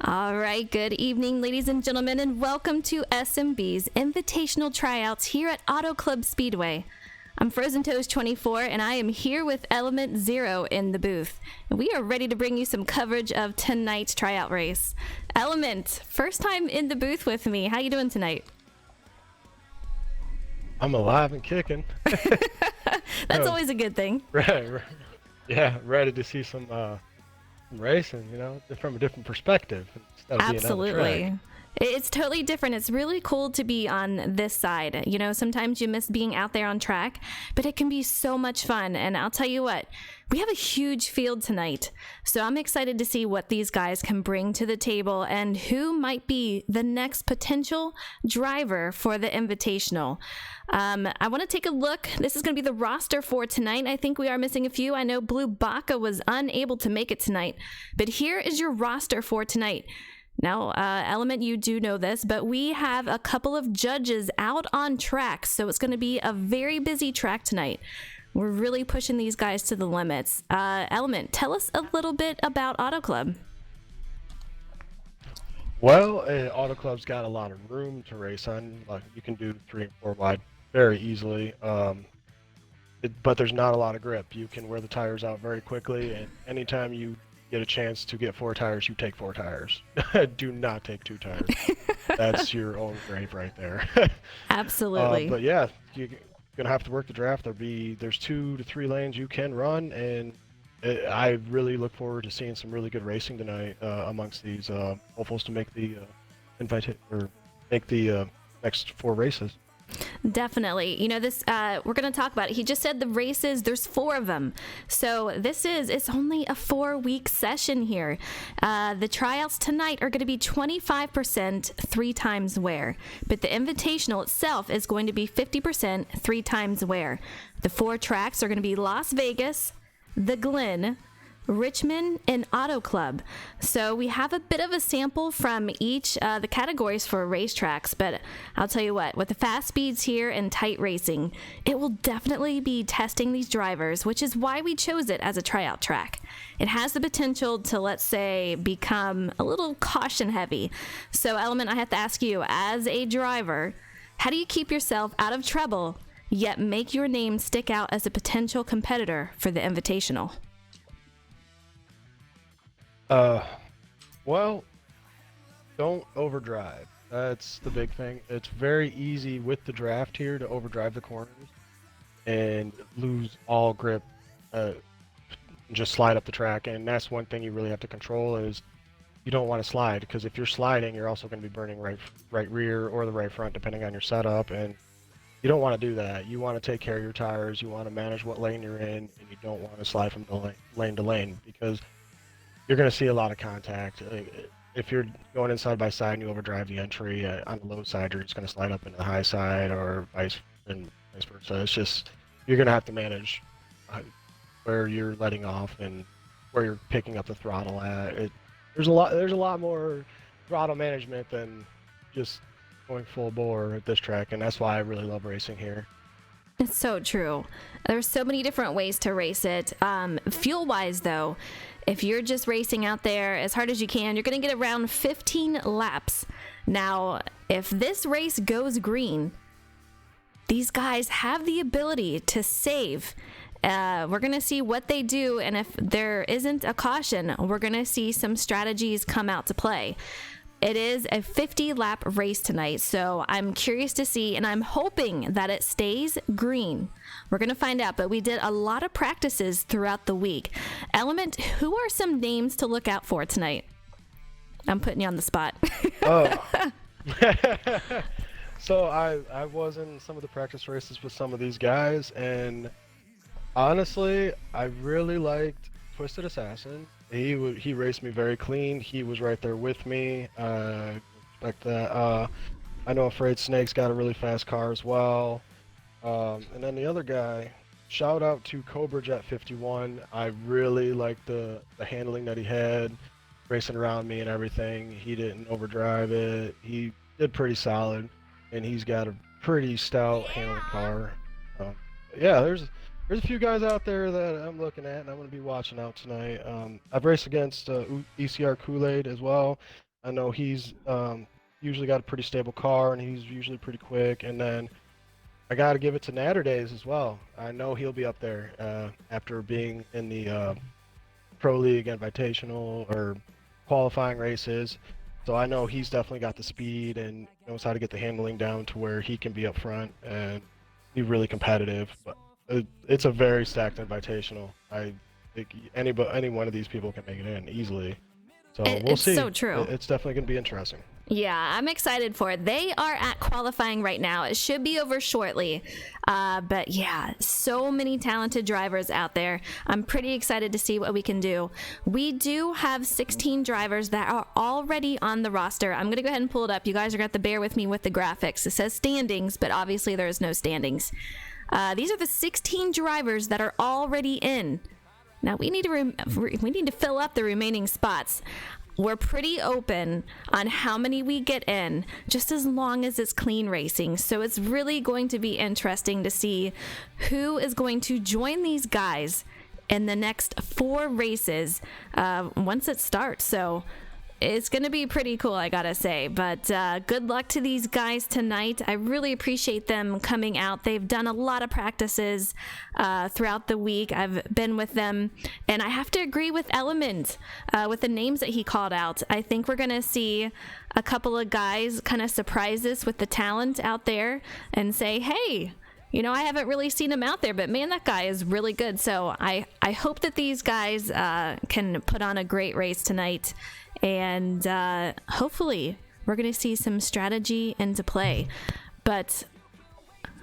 All right, good evening, ladies and gentlemen, and welcome to SnB's Invitational Tryouts here at Auto Club Speedway. I'm Frozen Toast 24, and I am here with Element Zero in the booth. We are ready to bring you some coverage of tonight's tryout race. Element, first time in the booth with me. How you doing tonight? I'm alive and kicking. That's always a good thing. Right. Yeah, ready to see some racing, from a different perspective instead of being on the track. Absolutely. It's totally different. It's really cool to be on this side. You know, sometimes you miss being out there on track, but it can be so much fun. And I'll tell you what, we have a huge field tonight. So I'm excited to see what these guys can bring to the table and who might be the next potential driver for the Invitational. I want to take a look. This is going to be the roster for tonight. I think we are missing a few. I know Blue Baka was unable to make it tonight, but here is your roster for tonight. Now, Element, you do know this, but we have a couple of judges out on track, so it's going to be a very busy track tonight. We're really pushing these guys to the limits. Element, tell us a little bit about Auto Club. Well, Auto Club's got a lot of room to race on. Like you can do 3 and 4 wide very easily, but there's not a lot of grip. You can wear the tires out very quickly, and anytime you get a chance to get 4 tires, you take 4 tires. Do not take 2 tires. That's your own grave right there. Absolutely. But yeah, you're gonna have to work the draft. There's 2 to 3 lanes you can run, and I really look forward to seeing some really good racing tonight amongst these hopefuls to make the next 4 races. Definitely. You know, this, we're going to talk about it. He just said the races, there's 4 of them. So it's only a 4-week session here. The tryouts tonight are going to be 25% 3 times wear, but the Invitational itself is going to be 50% 3 times wear. The 4 tracks are going to be Las Vegas, the Glen, Richmond, and Auto Club. So we have a bit of a sample from each the categories for racetracks, but I'll tell you what, with the fast speeds here and tight racing, it will definitely be testing these drivers, which is why we chose it as a tryout track. It has the potential to, let's say, become a little caution heavy. So Element, I have to ask you, as a driver, how do you keep yourself out of trouble yet make your name stick out as a potential competitor for the Invitational? Well, don't overdrive. That's the big thing. It's very easy with the draft here to overdrive the corners and lose all grip, just slide up the track. And that's one thing you really have to control is you don't want to slide, because if you're sliding, you're also going to be burning right rear or the right front, depending on your setup. And you don't want to do that. You want to take care of your tires. You want to manage what lane you're in, and you don't want to slide from lane to lane, because you're going to see a lot of contact. If you're going in side by side and you overdrive the entry on the low side, you're just going to slide up into the high side, or vice versa. It's just, you're going to have to manage where you're letting off and where you're picking up the throttle at. There's a lot more throttle management than just going full bore at this track, and that's why I really love racing here. It's so true. There's so many different ways to race it. Fuel-wise, though, if you're just racing out there as hard as you can, you're going to get around 15 laps. Now, if this race goes green, these guys have the ability to save. We're going to see what they do, and if there isn't a caution, we're going to see some strategies come out to play. It is a 50-lap race tonight, so I'm curious to see, and I'm hoping that it stays green. We're going to find out, but we did a lot of practices throughout the week. Element, who are some names to look out for tonight? I'm putting you on the spot. Oh. So I was in some of the practice races with some of these guys, and honestly, I really liked Twisted Assassin. He raced me very clean. He was right there with me. Like that. I know Afraid Snake's got a really fast car as well. And then the other guy, shout out to Cobra Jet 51. I really liked the handling that he had, racing around me and everything. He didn't overdrive it. He did pretty solid, and he's got a pretty stout handling car. Yeah, there's a few guys out there that I'm looking at and I'm going to be watching out tonight. I've raced against ECR Kool-Aid as well. I know he's usually got a pretty stable car, and he's usually pretty quick. And then I got to give it to Natterdays as well. I know he'll be up there after being in the Pro League Invitational or qualifying races. So I know he's definitely got the speed and knows how to get the handling down to where he can be up front and be really competitive. But it's a very stacked Invitational. I think any one of these people can make it in easily. So we'll It's see. so true. It's definitely going to be interesting. Yeah, I'm excited for it. They are at qualifying right now. It should be over shortly. But yeah, so many talented drivers out there. I'm pretty excited to see what we can do. We do have 16 drivers that are already on the roster. I'm going to go ahead and pull it up. You guys are going to have to bear with me with the graphics. It says standings, but obviously there is no standings. These are the 16 drivers that are already in. Now we need to fill up the remaining spots. We're pretty open on how many we get in, just as long as it's clean racing. So it's really going to be interesting to see who is going to join these guys in the next 4 races once it starts. So it's going to be pretty cool, I gotta say. But good luck to these guys tonight. I really appreciate them coming out. They've done a lot of practices throughout the week. I've been with them, and I have to agree with Element with the names that he called out. I think we're going to see a couple of guys kind of surprise us with the talent out there and say, hey, you know, I haven't really seen him out there, but man, that guy is really good. So I hope that these guys can put on a great race tonight. And hopefully we're going to see some strategy into play. But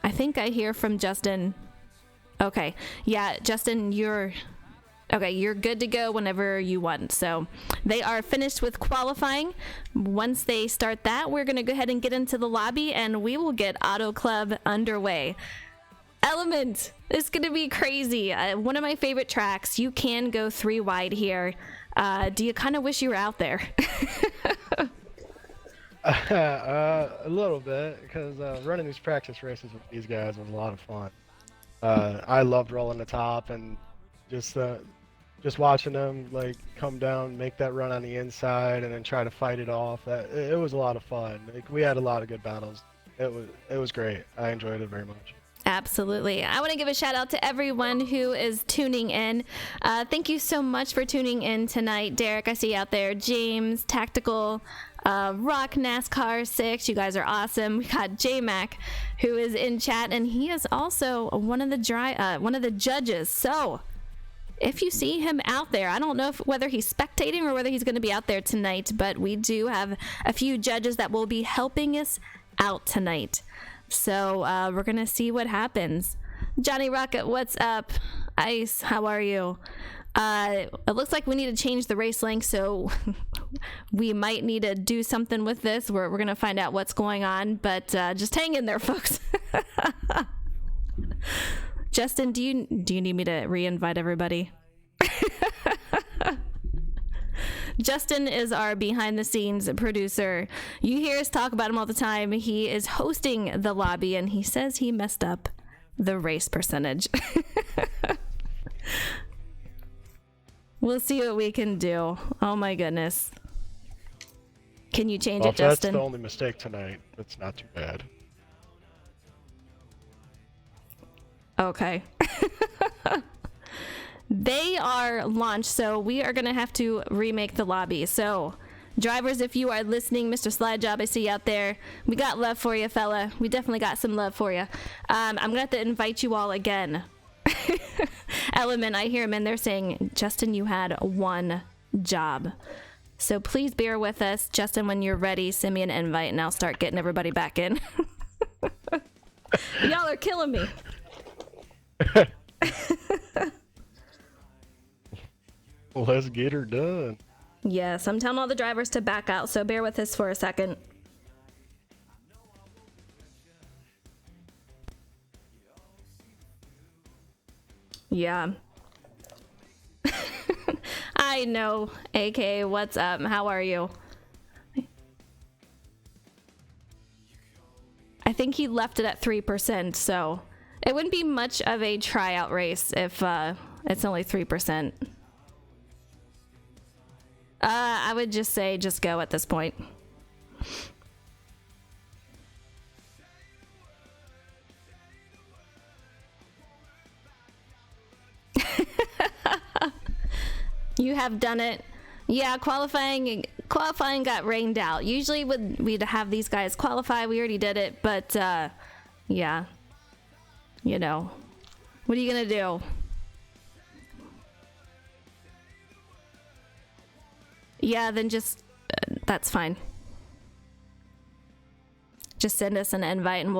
I think I hear from Justin. Okay. Yeah, Justin, you're good to go whenever you want. So they are finished with qualifying. Once they start that, we're going to go ahead and get into the lobby, and we will get Auto Club underway. Element, it's going to be crazy. One of my favorite tracks. You can go 3 wide here. Do you kind of wish you were out there? A little bit, because running these practice races with these guys was a lot of fun. I loved rolling the top and just watching them like come down, make that run on the inside, and then try to fight it off. It was a lot of fun. Like, we had a lot of good battles. It was great. I enjoyed it very much. Absolutely. I want to give a shout out to everyone who is tuning in. Thank you so much for tuning in tonight. Derek, I see you out there. James, Tactical, Rock NASCAR 6. You guys are awesome. We got J-Mac, who is in chat, and he is also one of the judges. So if you see him out there, I don't know whether he's spectating or whether he's going to be out there tonight, but we do have a few judges that will be helping us out tonight. So we're going to see what happens. Johnny Rocket, what's up? Ice, how are you? It looks like we need to change the race link, so we might need to do something with this. We're going to find out what's going on, but just hang in there, folks. Justin, do you need me to re-invite everybody? Justin is our behind-the-scenes producer. You hear us talk about him all the time. He is hosting the lobby, and he says he messed up the race percentage. We'll see what we can do. Oh, my goodness. Can you change it, Justin? That's the only mistake tonight. That's not too bad. Okay. They are launched, so we are going to have to remake the lobby. So, drivers, if you are listening, Mr. Slide Job, I see you out there. We got love for you, fella. We definitely got some love for you. I'm going to have to invite you all again. Element, I hear him in there saying, Justin, you had one job. So please bear with us. Justin, when you're ready, send me an invite, and I'll start getting everybody back in. Y'all are killing me. Let's get her done. Yes, I'm telling all the drivers to back out, so bear with us for a second. Yeah. I know. AK, what's up? How are you? I think he left it at 3%, so it wouldn't be much of a tryout race if it's only 3%. I would just say just go at this point. You have done it. Yeah, qualifying got rained out. Usually we'd have these guys qualify. We already did it, but yeah. You know. What are you going to do? Yeah, then just that's fine. Just send us an invite and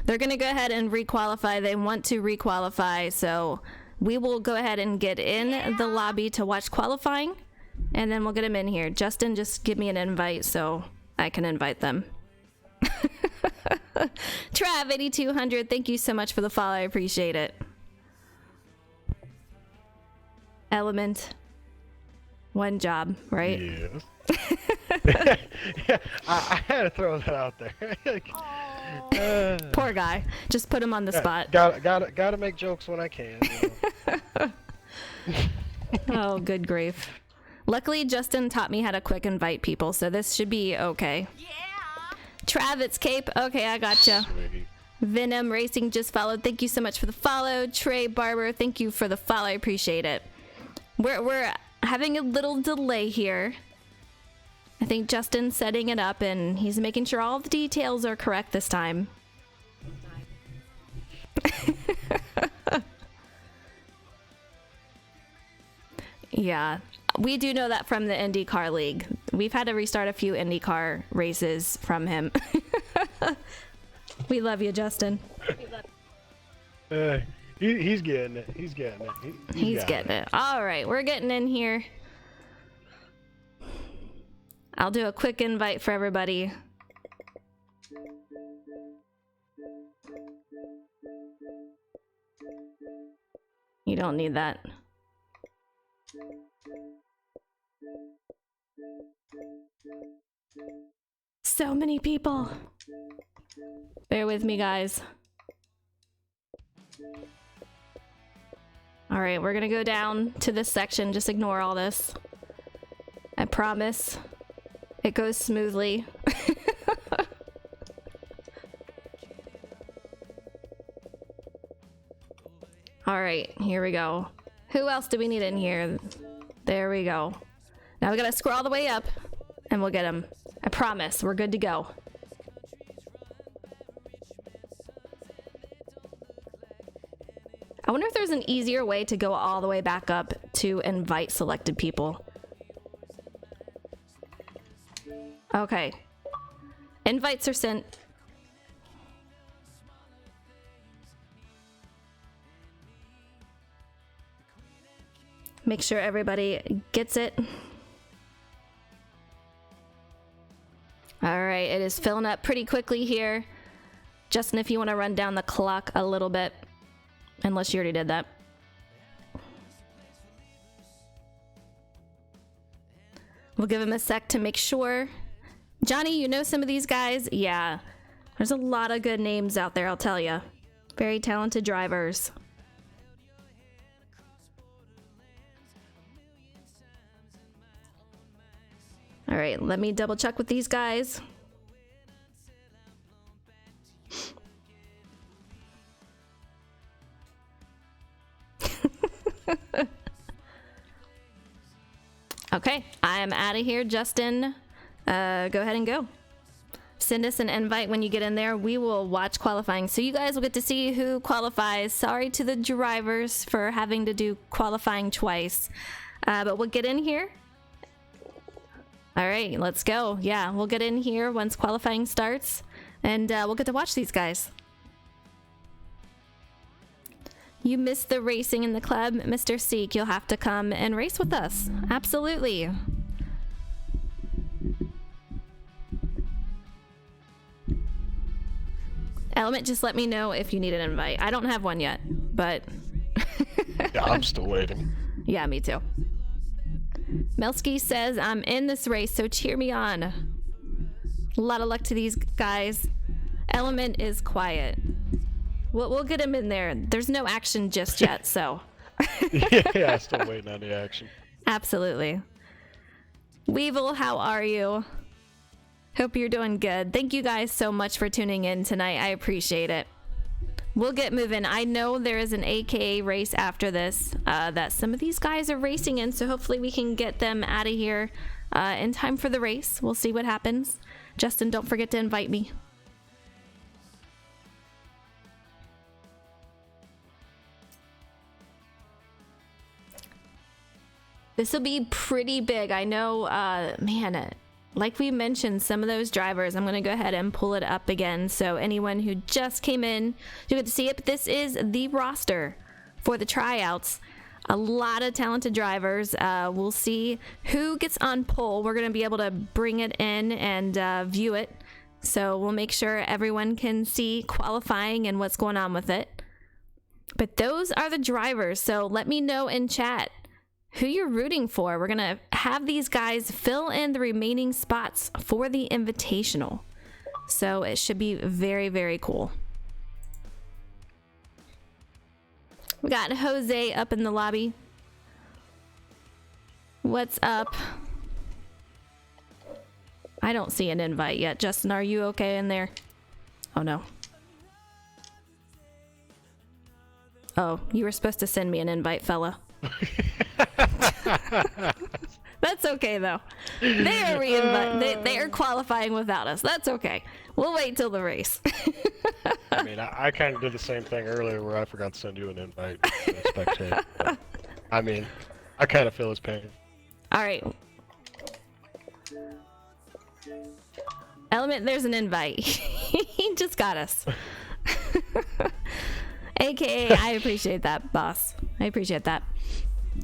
they're going to go ahead and requalify. They want to requalify, so we will go ahead and get in the lobby to watch qualifying, and then we'll get them in here. Justin, just give me an invite so I can invite them. Trav8200, thank you so much for the follow. I appreciate it. Element. One job, right? Yes. Yeah, I had to throw that out there. Poor guy. Just put him on the spot. Gotta make jokes when I can. You know? Oh, good grief. Luckily, Justin taught me how to quick invite people, so this should be okay. Yeah. Travis Cape. Okay, I gotcha. Sweet. Venom Racing just followed. Thank you so much for the follow. Trey Barber, thank you for the follow. I appreciate it. We're having a little delay here. I think Justin's setting it up and he's making sure all the details are correct this time. Yeah, we do know that from the IndyCar League. We've had to restart a few IndyCar races from him. We love you, Justin. He's getting it. He's getting it. He's getting it. All right, we're getting in here. I'll do a quick invite for everybody. You don't need that. So many people. Bear with me, guys. All right, we're gonna go down to this section. Just ignore all this. I promise. It goes smoothly. All right, here we go. Who else do we need in here? There we go. Now we gotta scroll all the way up and we'll get him. I promise, we're good to go. I wonder if there's an easier way to go all the way back up to invite selected people. Okay. Invites are sent. Make sure everybody gets it. All right, it is filling up pretty quickly here. Justin, if you want to run down the clock a little bit, unless you already did that. We'll give him a sec to make sure. Johnny, you know some of these guys? Yeah. There's a lot of good names out there, I'll tell you. Very talented drivers. All right, let me double check with these guys. Okay, I am out of here. Justin, go ahead and go. Send us an invite when you get in there. We will watch qualifying, so you guys will get to see who qualifies. Sorry to the drivers for having to do qualifying twice, but we'll get in here. All right, let's go. Yeah, we'll get in here once qualifying starts, and we'll get to watch these guys. You missed the racing in the club, Mr. Seek. You'll have to come and race with us. Absolutely. Element, just let me know if you need an invite. I don't have one yet, but... Yeah, I'm still waiting. Yeah, me too. Melski says, I'm in this race, so cheer me on. A lot of luck to these guys. Element is quiet. We'll get him in there. There's no action just yet, so. Yeah, still waiting on the action. Absolutely. Weevil, how are you? Hope you're doing good. Thank you guys so much for tuning in tonight. I appreciate it. We'll get moving. I know there is an AKA race after this that some of these guys are racing in, so hopefully we can get them out of here in time for the race. We'll see what happens. Justin, don't forget to invite me. This will be pretty big. I know, man, like we mentioned, some of those drivers, I'm going to go ahead and pull it up again. So anyone who just came in, you get to see it. But this is the roster for the tryouts. A lot of talented drivers. We'll see who gets on pole. We're going to be able to bring it in and view it. So we'll make sure everyone can see qualifying and what's going on with it. But those are the drivers. So let me know in chat who you're rooting for. We're going to have these guys fill in the remaining spots for the Invitational. So it should be very, very cool. We got Jose up in the lobby. What's up? I don't see an invite yet. Justin, are you okay in there? Oh, no. Oh, you were supposed to send me an invite, fella. That's okay though. They are qualifying without us. That's okay. We'll wait till the race. I mean, I kind of did the same thing earlier where I forgot to send you an invite to spectate. But, I mean, I kind of feel his pain. All right. Element, there's an invite. He just got us. AKA, I appreciate that, boss. I appreciate that.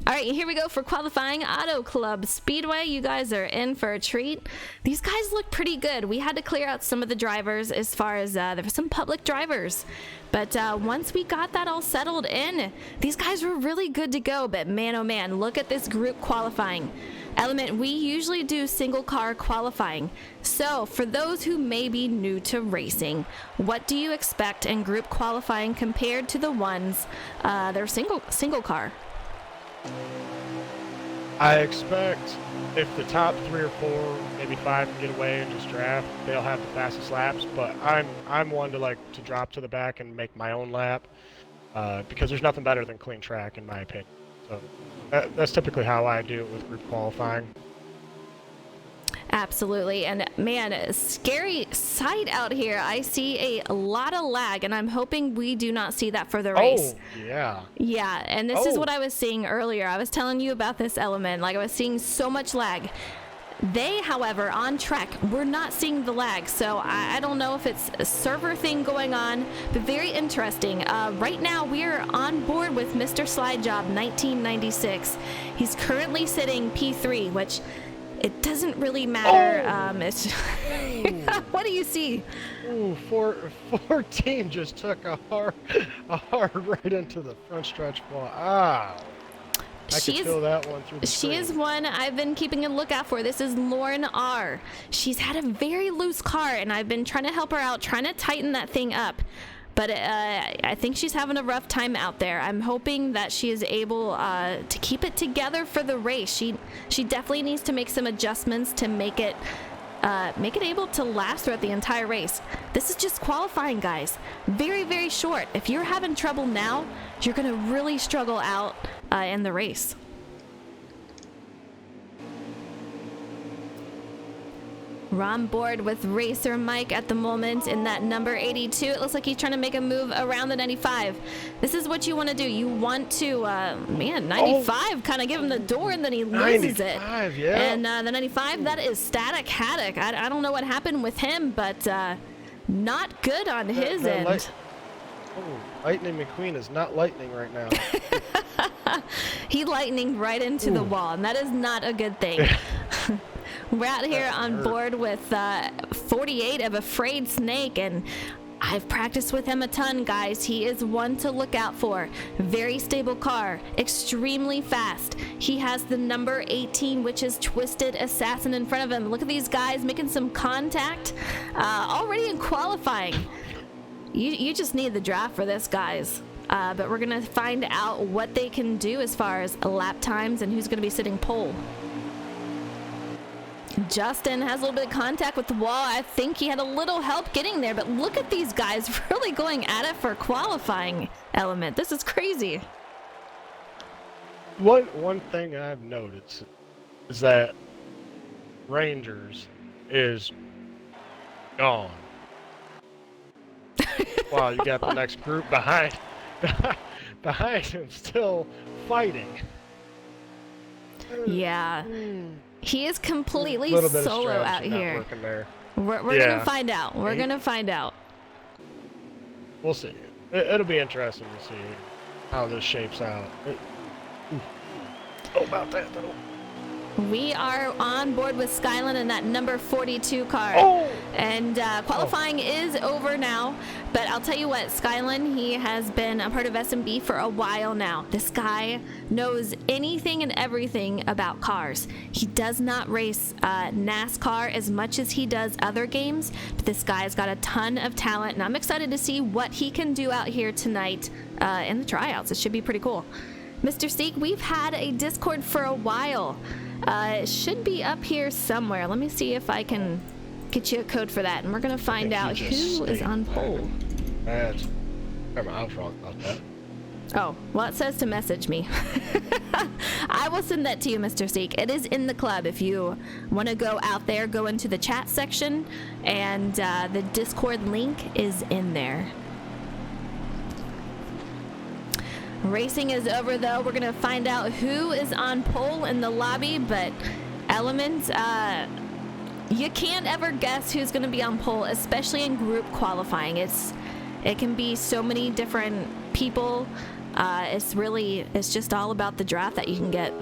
All right, here we go for qualifying Auto Club Speedway. You guys are in for a treat. These guys look pretty good. We had to clear out some of the drivers as far as there were some public drivers. But once we got that all settled in, these guys were really good to go. But man, oh man, look at this group qualifying. Element, we usually do single car qualifying. So for those who may be new to racing, what do you expect in group qualifying compared to the ones that are single car? I expect if the top 3 or 4, maybe 5 can get away and just draft, they'll have the fastest laps. But I'm one to like to drop to the back and make my own lap because there's nothing better than clean track in my opinion. So that's typically how I do it with group qualifying. Absolutely. And man, scary sight out here. I see a lot of lag, and I'm hoping we do not see that for the race. Oh, yeah. Yeah, and this is what I was seeing earlier. I was telling you about this element. Like, I was seeing so much lag. They, however, on track, we're not seeing the lag. So I don't know if it's a server thing going on, but very interesting. Right now, we are on board with Mr. Slidejob 1996. He's currently sitting P3, which... it doesn't really matter. It's what do you see? Ooh, 14 just took a hard right into the front stretch wall. Ah, I can feel that one through the screen. She is one I've been keeping a lookout for. This is Lauren R. She's had a very loose car, and I've been trying to help her out, trying to tighten that thing up. But I think she's having a rough time out there. I'm hoping that she is able to keep it together for the race. She definitely needs to make some adjustments to make it able to last throughout the entire race. This is just qualifying, guys. Very, very short. If you're having trouble now, you're going to really struggle out in the race. We're on board with Racer Mike at the moment in that number 82. It looks like he's trying to make a move around the 95. This is what you want to do. You want to, 95, kind of give him the door, and then he loses 95, it. Yeah. And the 95, that is Static Haddock. I don't know what happened with him, but not good on his end. Lightning McQueen is not lightning right now. He lightning right into the wall, and that is not a good thing. We're out here on board with 48 of Afraid Snake, and I've practiced with him a ton, guys. He is one to look out for. Very stable car, extremely fast. He has the number 18, which is Twisted Assassin in front of him. Look at these guys making some contact already in qualifying. You just need the draft for this, guys. But we're going to find out what they can do as far as lap times and who's going to be sitting pole. Justin has a little bit of contact with the wall. I think he had a little help getting there, but look at these guys really going at it for qualifying element. This is crazy. One thing I've noticed is that Rangers is gone. Wow, you got the next group behind him still fighting. Yeah. He is completely solo out here. We're gonna find out. We're gonna find out. We'll see. It'll be interesting to see how this shapes out. Oh, about that though. We are on board with Skyline in that number 42 car. Oh! And qualifying is over now. But I'll tell you what, Skyline, he has been a part of SnB for a while now. This guy knows anything and everything about cars. He does not race NASCAR as much as he does other games, but this guy's got a ton of talent, and I'm excited to see what he can do out here tonight in the tryouts. It should be pretty cool. Mr. Steak, we've had a Discord for a while. It should be up here somewhere. Let me see if I can get you a code for that, and we're gonna find out who is on pole. I was wrong about that. Oh, well, it says to message me. I will send that to you, Mr. Steak. It is in the club. If you want to go out there, go into the chat section, and the Discord link is in there. Racing is over, though. We're going to find out who is on pole in the lobby, but Elements, you can't ever guess who's going to be on pole, especially in group qualifying. It can be so many different people. It's just all about the draft that you can get.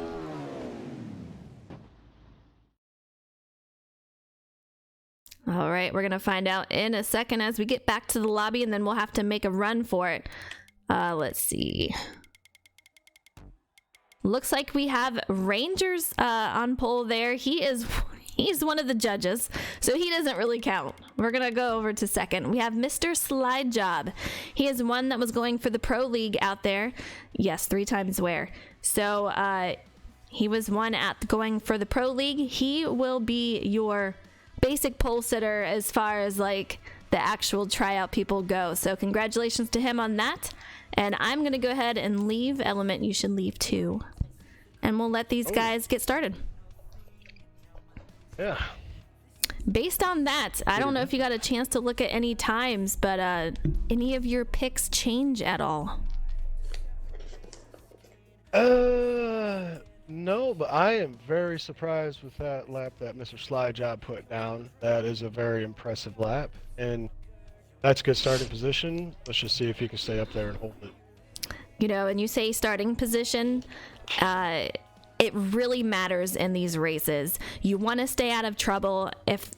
All right, we're going to find out in a second as we get back to the lobby, and then we'll have to make a run for it. Let's see. Looks like we have Rangers on pole there. He's one of the judges, so he doesn't really count. We're gonna go over to second. We have Mr. Slide Job. He is one that was going for the Pro League out there. Yes, 3 times where. So he was one at going for the Pro League. He will be your basic pole sitter as far as like the actual tryout people go. So congratulations to him on that. And I'm going to go ahead and leave. Element, you should leave too. And we'll let these guys get started. Yeah. Based on that, I don't know if you got a chance to look at any times, but any of your picks change at all? No, but I am very surprised with that lap that Mr. Slide Job put down. That is a very impressive lap. And that's a good starting position. Let's just see if he can stay up there and hold it. You know, and you say starting position, it really matters in these races. You want to stay out of trouble. If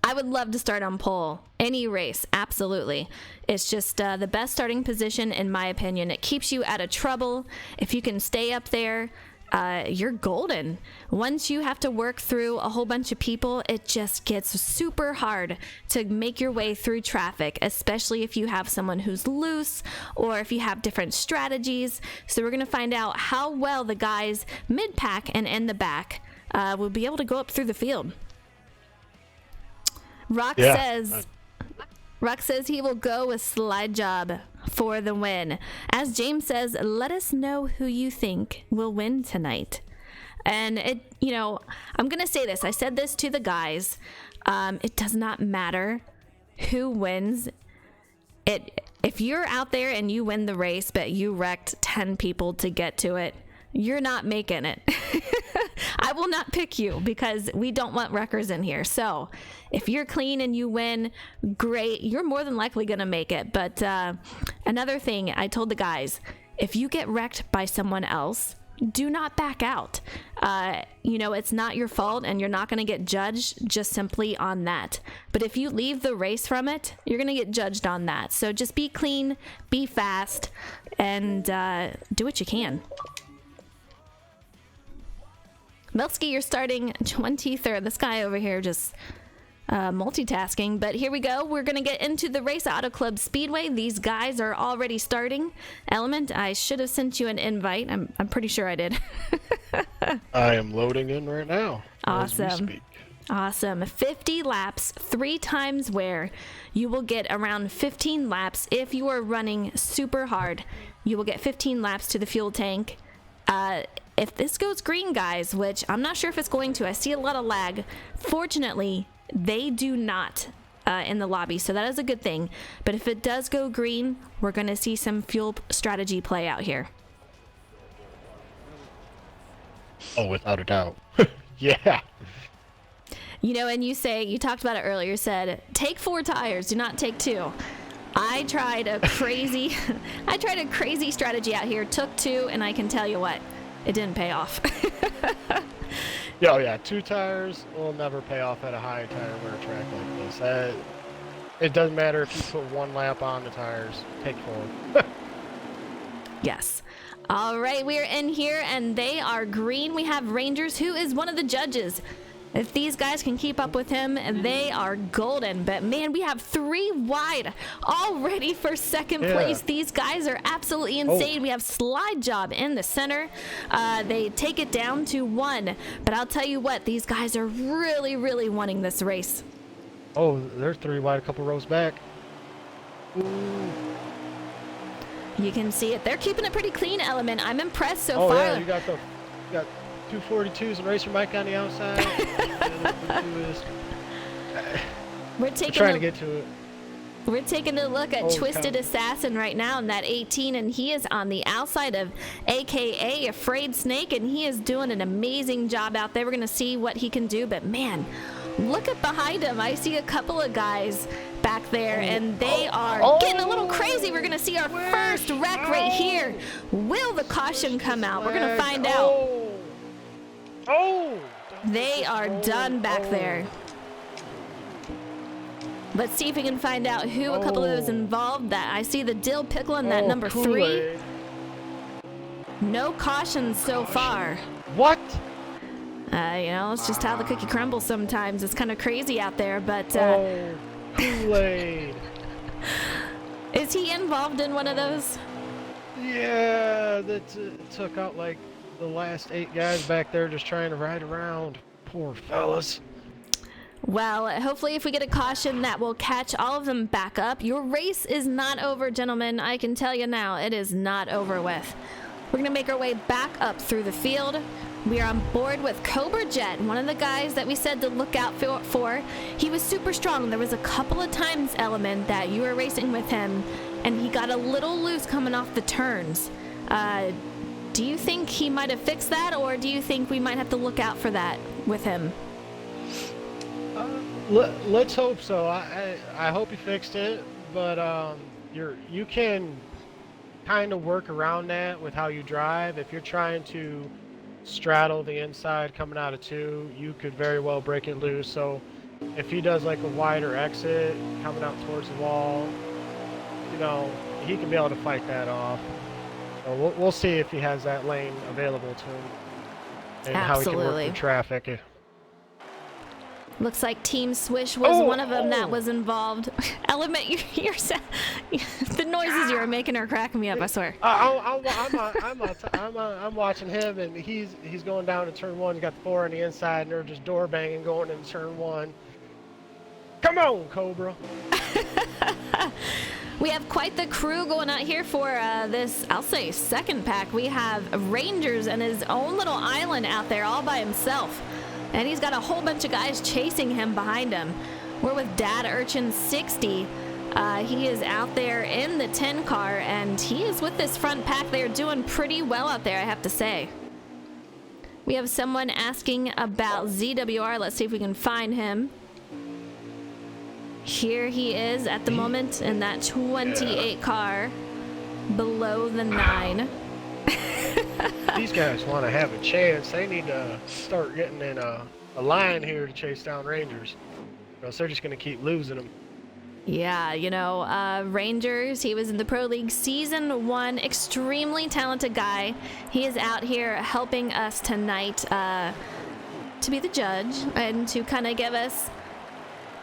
I would love to start on pole any race, absolutely. It's just the best starting position in my opinion. It keeps you out of trouble. If you can stay up there, you're golden. Once you have to work through a whole bunch of people, it just gets super hard to make your way through traffic, especially if you have someone who's loose or if you have different strategies. So we're going to find out how well the guys mid-pack and in the back will be able to go up through the field. Rock says he will go with Slide Job for the win. As James says, let us know who you think will win tonight. And I'm going to say this. I said this to the guys. It does not matter who wins. If you're out there and you win the race, but you wrecked 10 people to get to it, you're not making it. I will not pick you because we don't want wreckers in here. So if you're clean and you win, great. You're more than likely going to make it. But another thing I told the guys, if you get wrecked by someone else, do not back out. It's not your fault and you're not going to get judged just simply on that. But if you leave the race from it, you're going to get judged on that. So just be clean, be fast, and do what you can. Melsky, you're starting 23rd. This guy over here just multitasking. But here we go. We're going to get into the Race Auto Club Speedway. These guys are already starting. Element, I should have sent you an invite. I'm pretty sure I did. I am loading in right now. Awesome. As we speak. Awesome. 50 laps, 3 times wear. You will get around 15 laps. If you are running super hard, you will get 15 laps to the fuel tank. If this goes green, guys, which I'm not sure if it's going to, I see a lot of lag. Fortunately, they do not in the lobby, so that is a good thing. But if it does go green, we're going to see some fuel strategy play out here. Oh, without a doubt. Yeah. You know, and you talked about it earlier, said, take 4 tires, do not take 2. I tried a crazy strategy out here, took 2, and I can tell you what, it didn't pay off. Oh yeah, 2 tires will never pay off at a high tire wear track like this. It doesn't matter if you put 1 lap on the tires, take 4. Yes. All right, we are in here, and they are green. We have Rangers, who is one of the judges. If these guys can keep up with him, they are golden. But, man, we have 3 wide already for second place. These guys are absolutely insane. We have Slide Job in the center. They take it down to 1. But I'll tell you what, these guys are really, really wanting this race. Oh, they're 3 wide, a couple rows back. Ooh. You can see it. They're keeping it pretty clean, Element. I'm impressed so far. Oh, yeah, you got 242s and Racer Mike on the outside. We're trying to get to it. We're taking a look at Twisted Assassin right now in that 18, and he is on the outside of AKA Afraid Snake, and he is doing an amazing job out there. We're going to see what he can do, but man, look at behind him. I see a couple of guys back there, and they are getting a little crazy. We're going to see our first wreck right here. Will the caution come out? We're going to find out. They are done back there. Let's see if we can find out who a couple of those involved. That I see the dill pickle in that number 3. No cautions so far. What? You know, it's just how the cookie crumbles sometimes. It's kind of crazy out there, but Kool-Aid. Is he involved in one of those? Yeah, that took out like the last 8 guys back there just trying to ride around. Poor fellas. Well, hopefully if we get a caution, that will catch all of them back up. Your race is not over, gentlemen. I can tell you now, it is not over with. We're going to make our way back up through the field. We are on board with Cobra Jet, one of the guys that we said to look out for. He was super strong. There was a couple of times, Element, that you were racing with him, and he got a little loose coming off the turns. Do you think he might have fixed that, or do you think we might have to look out for that with him? Let's hope so. I hope he fixed it, but you can kind of work around that with how you drive. If you're trying to straddle the inside coming out of 2, you could very well break it loose. So if he does like a wider exit coming out towards the wall, you know, he can be able to fight that off. So we'll see if he has that lane available to him and how he can work through traffic. Looks like Team Swish was one of them that was involved. Element, the noises you were making are cracking me up, I swear. I'm watching him, and he's going down to turn 1. He's got the 4 on the inside, and they're just door banging going into turn 1. Come on, Cobra. We have quite the crew going out here for this, I'll say, second pack. We have Rangers and his own little island out there all by himself. And he's got a whole bunch of guys chasing him behind him. We're with Dad Urchin 60. He is out there in the 10 car, and he is with this front pack. They're doing pretty well out there, I have to say. We have someone asking about ZWR. Let's see if we can find him. Here he is at the moment in that 28 car below the 9. These guys want to have a chance. They need to start getting in a line here to chase down Rangers, because they're just going to keep losing them. Yeah, you know, Rangers, he was in the Pro League Season 1, extremely talented guy. He is out here helping us tonight to be the judge and to kind of give us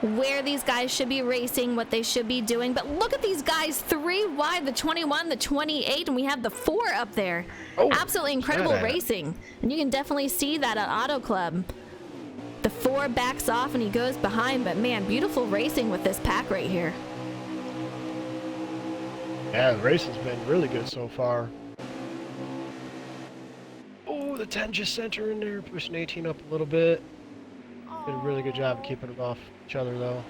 where these guys should be racing, what they should be doing. But look at these guys, 3 wide, the 21, the 28, and we have the 4 up there. Absolutely incredible racing. And you can definitely see that at Auto Club. The 4 backs off and he goes behind, but man, beautiful racing with this pack right here. Yeah, the race has been really good so far. Oh, the 10 just sent her in there, pushing 18 up a little bit. Did a really good job of keeping them off each other, though.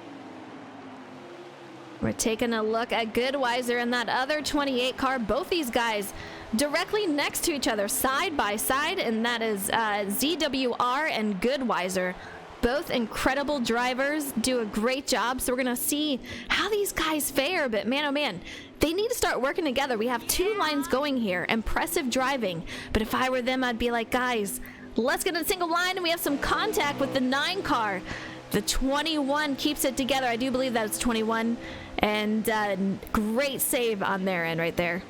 We're taking a look at Goodweiser and that other 28 car. Both these guys directly next to each other, side by side, and that is ZWR and Goodweiser. Both incredible drivers, do a great job. So we're going to see how these guys fare. But man, oh man, they need to start working together. We have 2 lines going here. Impressive driving. But if I were them, I'd be like, guys, let's get in a single line. And we have some contact with the 9 car. The 21 keeps it together. I do believe that it's 21. And great save on their end right there.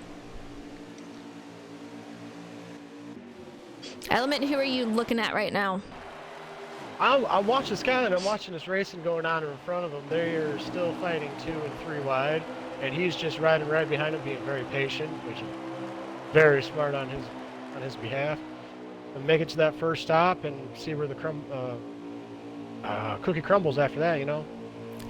Element, who are you looking at right now? I'm watching Sky, and I'm watching this racing going on in front of them. They're still fighting 2 and 3 wide, and he's just riding right behind them, being very patient, which is very smart on his behalf. And make it to that first stop and see where the cookie crumbles after that. You know.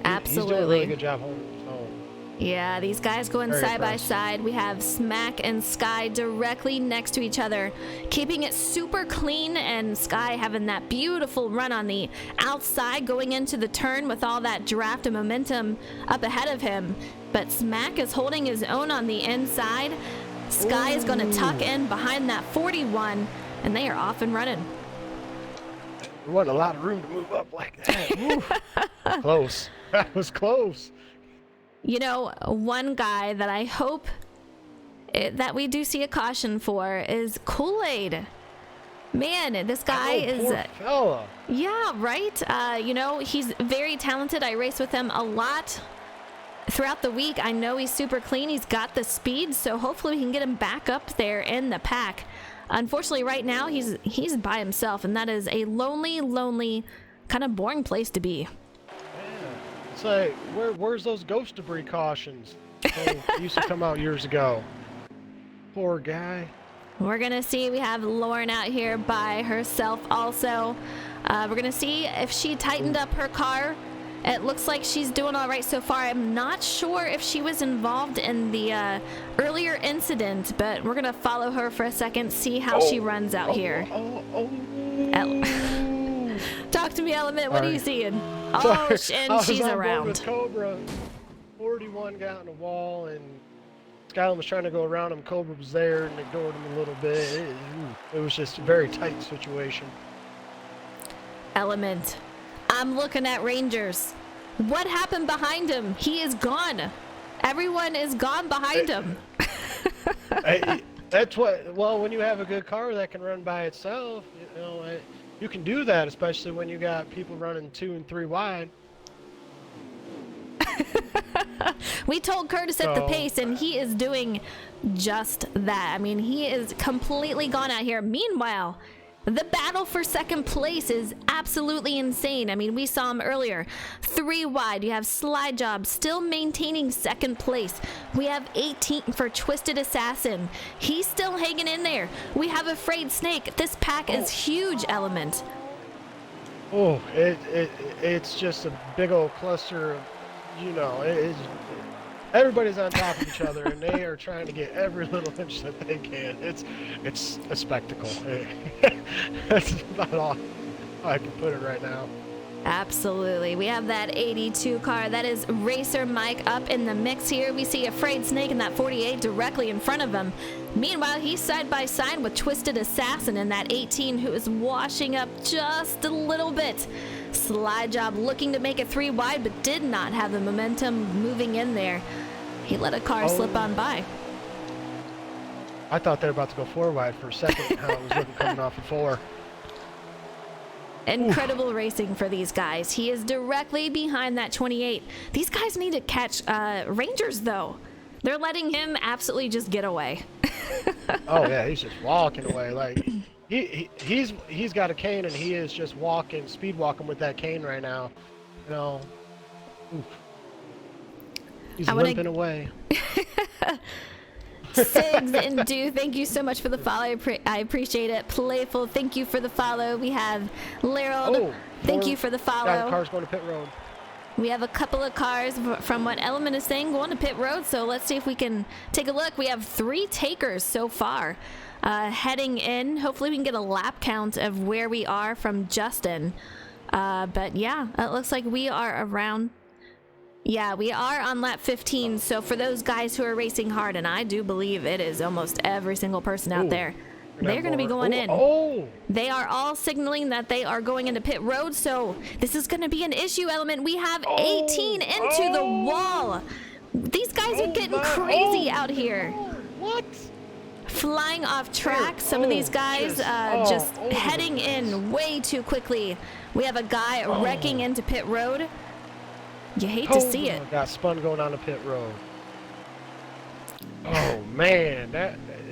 Absolutely. He's doing a really good job holding his own. Yeah, these guys going side by side. We have Smack and Sky directly next to each other, keeping it super clean, and Sky having that beautiful run on the outside going into the turn with all that draft and momentum up ahead of him. But Smack is holding his own on the inside. Sky is going to tuck in behind that 41, and they are off and running. There wasn't a lot of room to move up like that. Close. That was close. You know, one guy that I hope that we do see a caution for is Kool-Aid. Man, this guy is... Poor fella. Yeah, right? You know, he's very talented. I race with him a lot throughout the week. I know he's super clean. He's got the speed, so hopefully we can get him back up there in the pack. Unfortunately, right now, he's by himself, and that is a lonely, kind of boring place to be. It's like, where's those ghost debris cautions? Used to come out years ago. Poor guy. We're going to see. We have Lauren out here by herself also. We're going to see if she tightened up her car. It looks like she's doing all right so far. I'm not sure if she was involved in the earlier incident, but we're going to follow her for a second, see how she runs out here. Talk to me, Element. What are you seeing? Oh, and she's around. With Cobra. 41 got in a wall, and Skyline was trying to go around him. Cobra was there and ignored him a little bit. It was just a very tight situation. Element. I'm looking at Rangers. What happened behind him? He is gone. Everyone is gone behind him. That's what. Well, when you have a good car that can run by itself, you know, you can do that, especially when you got people running 2 and 3 wide. We told Kurt to set the pace, and he is doing just that. I mean, he is completely gone out here. Meanwhile, the battle for second place is absolutely insane. I mean, we saw him earlier. 3 wide. You have Slide Job still maintaining second place. We have 18 for Twisted Assassin. He's still hanging in there. We have Afraid Snake. This pack is huge, Element. Oh, it's just a big old cluster of, you know, everybody's on top of each other, and they are trying to get every little inch that they can. It's a spectacle. That's about all I can put it right now. Absolutely. We have that 82 car. That is Racer Mike up in the mix here. We see Afraid Snake in that 48 directly in front of him. Meanwhile, he's side by side with Twisted Assassin in that 18, who is washing up just a little bit. Slide Job looking to make it 3 wide, but did not have the momentum moving in there. He let a car slip on by. I thought they were about to go 4 wide for a second, how it was looking coming off of 4. Incredible racing for these guys. He is directly behind that 28. These guys need to catch Rangers, though. They're letting him absolutely just get away. Oh, yeah, he's just walking away. Like, he's got a cane, and he is just walking, speed walking with that cane right now. You know, he's limping away. Sigs and Do, thank you so much for the follow. I appreciate it. Playful, thank you for the follow. We have Larold Thank you for the follow. Cars going to pit road. We have a couple of cars from what Element is saying going to pit road, so let's see if we can take a look. We have 3 takers so far heading in. Hopefully we can get a lap count of where we are from Justin. But yeah, it looks like we are around. Yeah, we are on lap 15, so for those guys who are racing hard, and I do believe it is almost every single person out there, they're going to be going in. They are all signaling that they are going into pit road, so this is going to be an issue, Element. We have 18 into the wall. These guys are getting crazy out here. What? Flying off track. Some of these guys just heading in way too quickly. We have a guy wrecking into pit road. You hate to see it. Got spun going on the pit road. Oh man,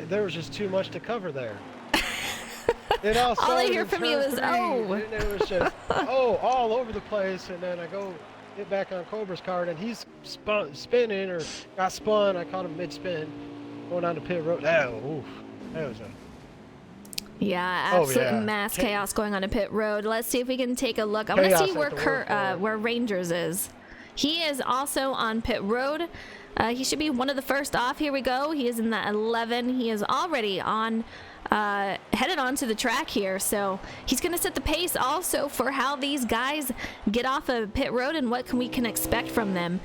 there was just too much to cover there. It all I hear from you is and it was just all over the place. And then I go get back on Cobra's card, and he's spinning or got spun. I caught him mid-spin going on the pit road. That was a absolute mass chaos going on a pit road. Let's see if we can take a look. I want to see where Rangers is. He is also on pit road. He should be one of the first off. Here we go. He is in the 11. He is already on headed onto the track here, so he's going to set the pace also for how these guys get off of pit road and what we can expect from them.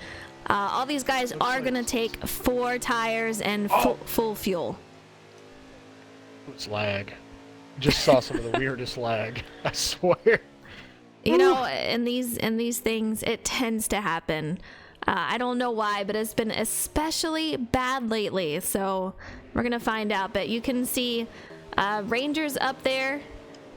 All these guys are going to take 4 tires and full fuel. It's lag. Just saw some of the weirdest lag, I swear. You know, in these things, it tends to happen. I don't know why, but it's been especially bad lately. So we're going to find out. But you can see Rangers up there.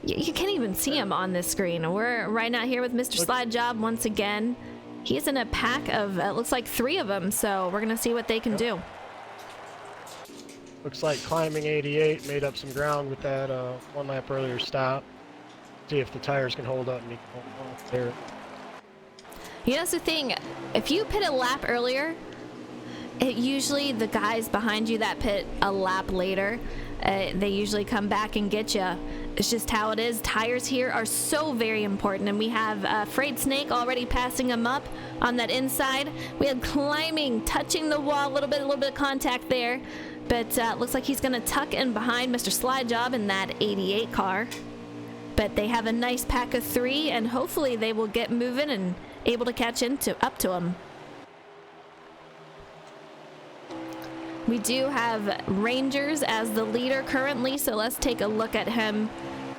You can't even see him on this screen. We're right now here with Mr. Slide Job once again. He's in a pack of, it looks like 3 of them. So we're going to see what they can do. Looks like climbing 88 made up some ground with that 1 lap earlier stop. See if the tires can hold up and he can hold up there. You know, that's the thing. If you pit a lap earlier, it usually the guys behind you that pit a lap later, they usually come back and get you. It's just how it is. Tires here are so very important, and we have Freight Snake already passing them up on that inside. We had climbing, touching the wall, a little bit of contact there, but looks like he's going to tuck in behind Mr. Slide Job in that 88 car. But they have a nice pack of 3, and hopefully they will get moving and able to catch up to him. We do have Rangers as the leader currently, so let's take a look at him.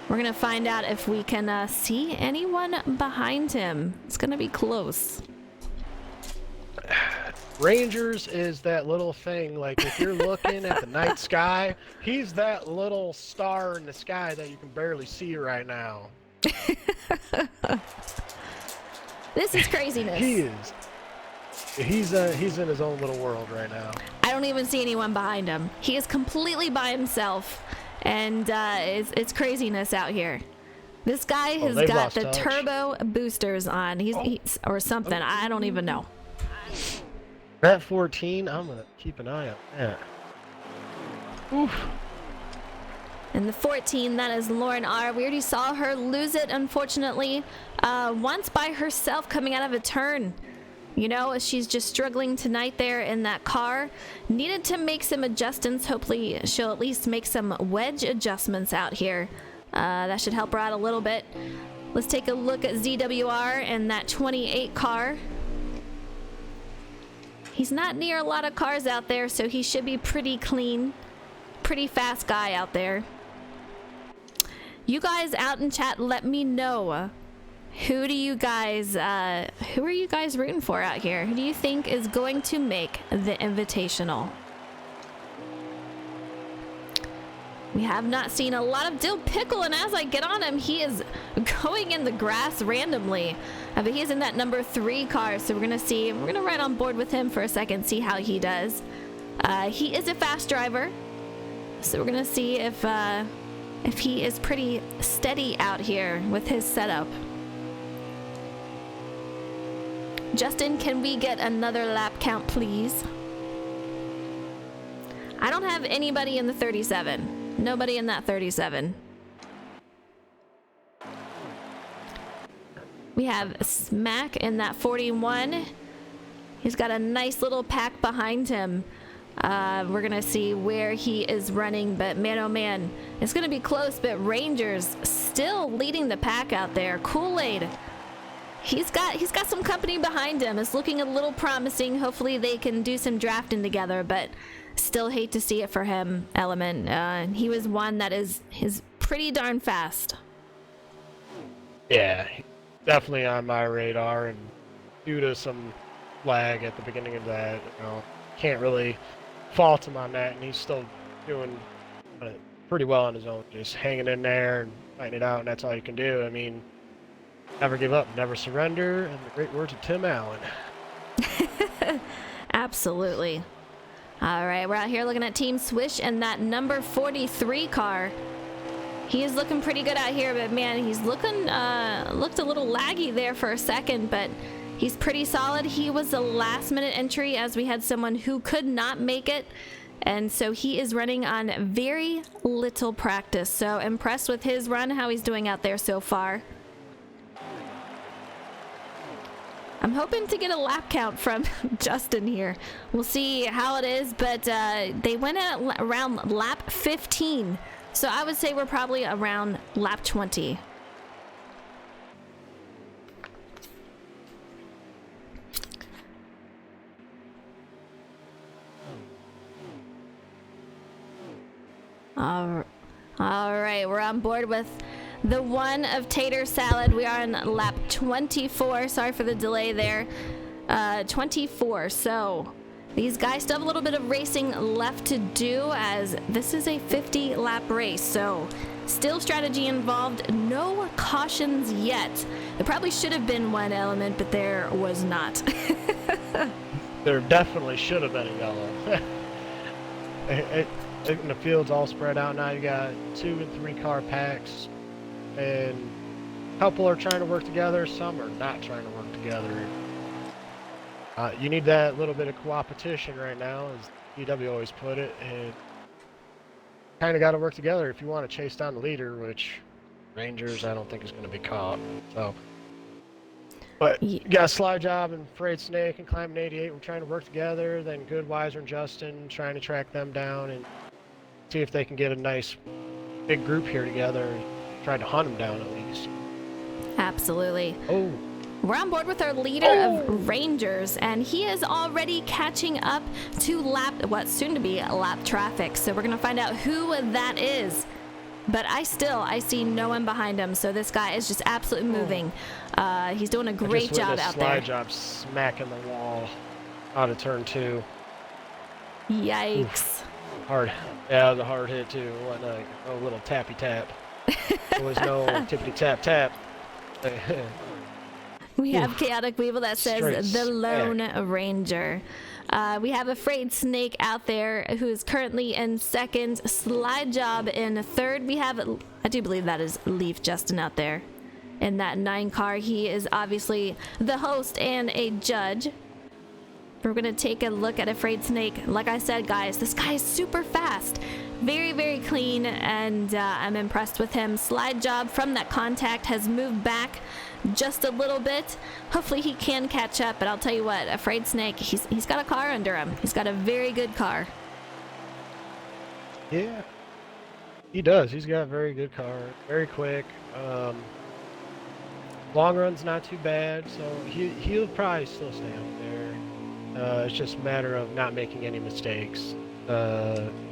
We're going to find out if we can see anyone behind him. It's going to be close. Rangers is that little thing, like if you're looking at the night sky, he's that little star in the sky that you can barely see right now. This is craziness. He is. He's in his own little world right now. I don't even see anyone behind him. He is completely by himself, and it's craziness out here. This guy has got the turbo boosters on. He's or something. I don't even know. That 14, I'm gonna keep an eye on that. Oof. And the 14, that is Lauren R. We already saw her lose it, unfortunately, once by herself coming out of a turn. You know, she's just struggling tonight there in that car. Needed to make some adjustments. Hopefully she'll at least make some wedge adjustments out here. That should help her out a little bit. Let's take a look at ZWR and that 28 car. He's not near a lot of cars out there, so he should be pretty clean. Pretty fast guy out there. You guys out in chat, let me know. Who are you guys rooting for out here? Who do you think is going to make the Invitational? We have not seen a lot of Dill Pickle, and as I get on him, he is going in the grass randomly. But he is in that number 3 car, so we're gonna ride on board with him for a second, see how he does. He is a fast driver, so we're gonna see if he is pretty steady out here with his setup. Justin, can we get another lap count, please? I don't have anybody in the 37. Nobody in that 37. We have Smack in that 41. He's got a nice little pack behind him. We're going to see where he is running, but man, oh man, it's going to be close, but Rangers still leading the pack out there. Kool-Aid, he's got some company behind him. It's looking a little promising. Hopefully they can do some drafting together, but still hate to see it for him, Element. He was one that is pretty darn fast. Yeah, definitely on my radar, and due to some lag at the beginning of that, can't really fault him on that, and he's still doing pretty well on his own, just hanging in there and fighting it out, and that's all you can do. I mean, never give up, never surrender, and the great words of Tim Allen. Absolutely. All right, we're out here looking at Team Swish and that number 43 car. He is looking pretty good out here, but man, he's looked a little laggy there for a second, but he's pretty solid. He was a last-minute entry as we had someone who could not make it, and so he is running on very little practice. So impressed with his run, how he's doing out there so far. I'm hoping to get a lap count from Justin here. We'll see how it is, but they went at around lap 15, so I would say we're probably around lap 20. All right, we're on board with the one of Tater Salad. We are on lap 24. Sorry for the delay there. 24. So these guys still have a little bit of racing left to do, as this is a 50 lap race. So still strategy involved. No cautions yet. There probably should have been one, Element, but there was not. There definitely should have been a yellow. And the field's all spread out now. You got 2 and 3 car packs, and a couple are trying to work together, some are not trying to work together. You need that little bit of co-opetition right now, as EW always put it, and kind of got to work together if you want to chase down the leader, which Rangers I don't think is going to be caught. So, but you got Slide Job and Frayed Snake and Climbing 88. We're trying to work together. Then Good, Wiser, and Justin trying to track them down and see if they can get a nice big group here together and try to hunt them down at least. Absolutely. Oh. We're on board with our leader of Rangers, and he is already catching up to what's soon to be lap traffic. So we're going to find out who that is. But I see no one behind him, so this guy is just absolutely moving. He's doing a great job out there. Slide Job smacking the wall out of turn 2. Yikes. Oof. Hard. Yeah, it was a hard hit too. What a little tappy tap. There was no tippity tap tap. We have Chaotic Weevil that says the Lone Ranger. We have Afraid Snake out there who is currently in second. Slide Job in third. We have, I do believe that is Leaf Justin out there in that 9 car. He is obviously the host and a judge. We're going to take a look at Afraid Snake. Like I said, guys, this guy is super fast. Very, very clean, and I'm impressed with him. Slide Job from that contact has moved back just a little bit. Hopefully he can catch up, but I'll tell you what, Afraid Snake, he's got a car under him. He's got a very good car. Yeah, he does. He's got a very good car, very quick. Long run's not too bad, so he'll probably still stay up there. It's just a matter of not making any mistakes,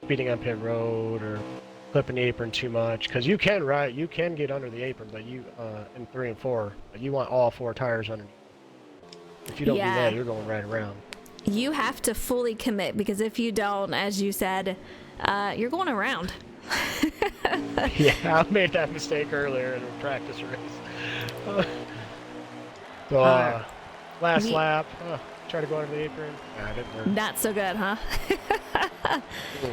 speeding on pit road or clipping the apron too much, because you can get under the apron, but you in 3 and 4, but you want all 4 tires underneath. If you don't do that, you're going right around. You have to fully commit, because if you don't, as you said, you're going around. Yeah, I made that mistake earlier in a practice race. Last lap. Try to go under the apron. Nah, didn't work. Not so good, huh?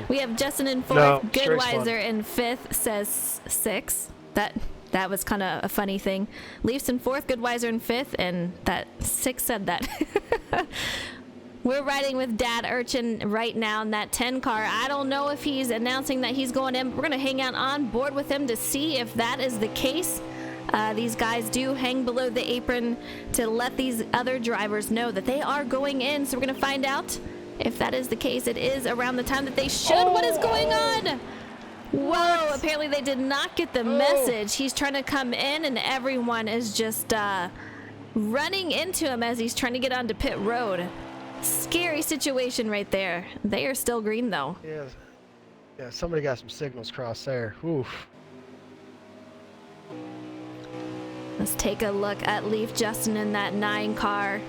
We have Justin in 4th. Goodwiser in 5th says 6. That was kind of a funny thing. Leafs in 4th, Goodwiser in 5th, and that 6 said that. We're riding with Dad Urchin right now in that 10 car. I don't know if he's announcing that he's going in. We're going to hang out on board with him to see if that is the case. These guys do hang below the apron to let these other drivers know that they are going in. So we're going to find out if that is the case. It is around the time that they should. What is going on? Whoa, apparently they did not get the message. He's trying to come in and everyone is just running into him as he's trying to get onto pit road. Scary situation right there. They are still green though. Yeah, somebody got some signals crossed there. Oof. Let's take a look at Leaf Justin in that 9 car.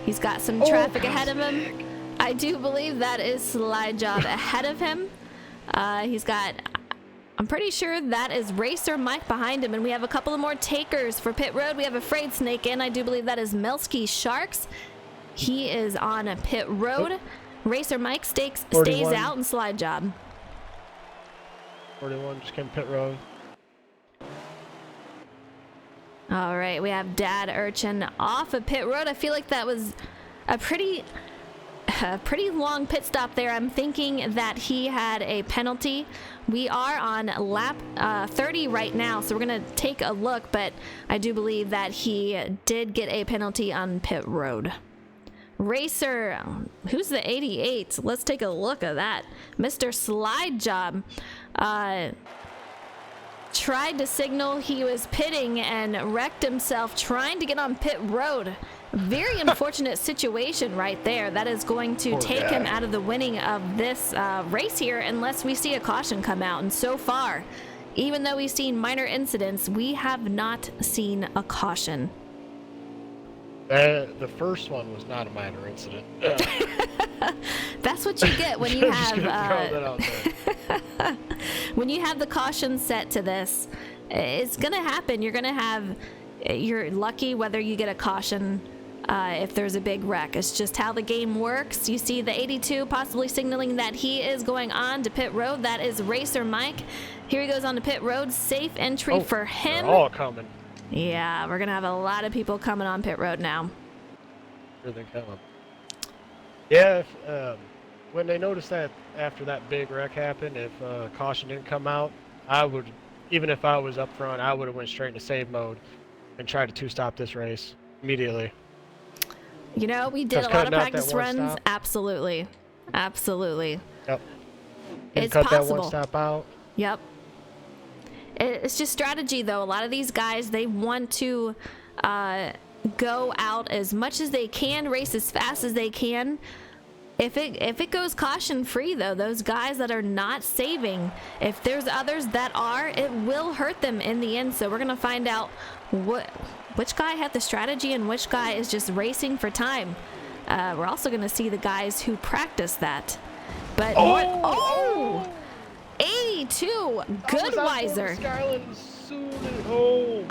He's got some traffic ahead of him. I do believe that is Slide Job ahead of him. He's got, I'm pretty sure that is Racer Mike behind him, and we have a couple of more takers for pit road. We have a Frayed Snake in. I do believe that is Milski Sharks. He is on a pit road. Racer Mike stays out and Slide Job. 41 just came pit road. All right, we have Dad Urchin off of pit road. I feel like that was a pretty long pit stop there. I'm thinking that he had a penalty. We are on lap 30 right now, so we're going to take a look, but I do believe that he did get a penalty on pit road. Racer, who's the 88? Let's take a look at that. Mr. Slide Job tried to signal he was pitting and wrecked himself trying to get on pit road. Very unfortunate situation right there. That is going to take him out of the winning of this race here unless we see a caution come out. And so far, even though we've seen minor incidents, we have not seen a caution. The first one was not a minor incident. That's what you get when you have when you have the caution set to this. It's gonna happen. You're lucky whether you get a caution if there's a big wreck. It's just how the game works. You see the 82 possibly signaling that he is going on to pit road. That is Racer Mike. Here he goes on to pit road. Safe entry for him. They're all coming. Yeah, we're gonna have a lot of people coming on pit road now. Here they come. Yeah, when they noticed that after that big wreck happened, if caution didn't come out, I would, even if I was up front, I would have went straight into save mode and tried to two-stop this race immediately. You know, we did a lot of practice runs. Absolutely. Absolutely. Yep. It's cut possible. That one stop out. Yep. It's just strategy, though. A lot of these guys, they want to go out as much as they can, race as fast as they can. If it goes caution free, though, those guys that are not saving, if there's others that are, it will hurt them in the end. So we're gonna find out which guy had the strategy and which guy is just racing for time. We're also gonna see the guys who practice that. But 82, Goodweiser.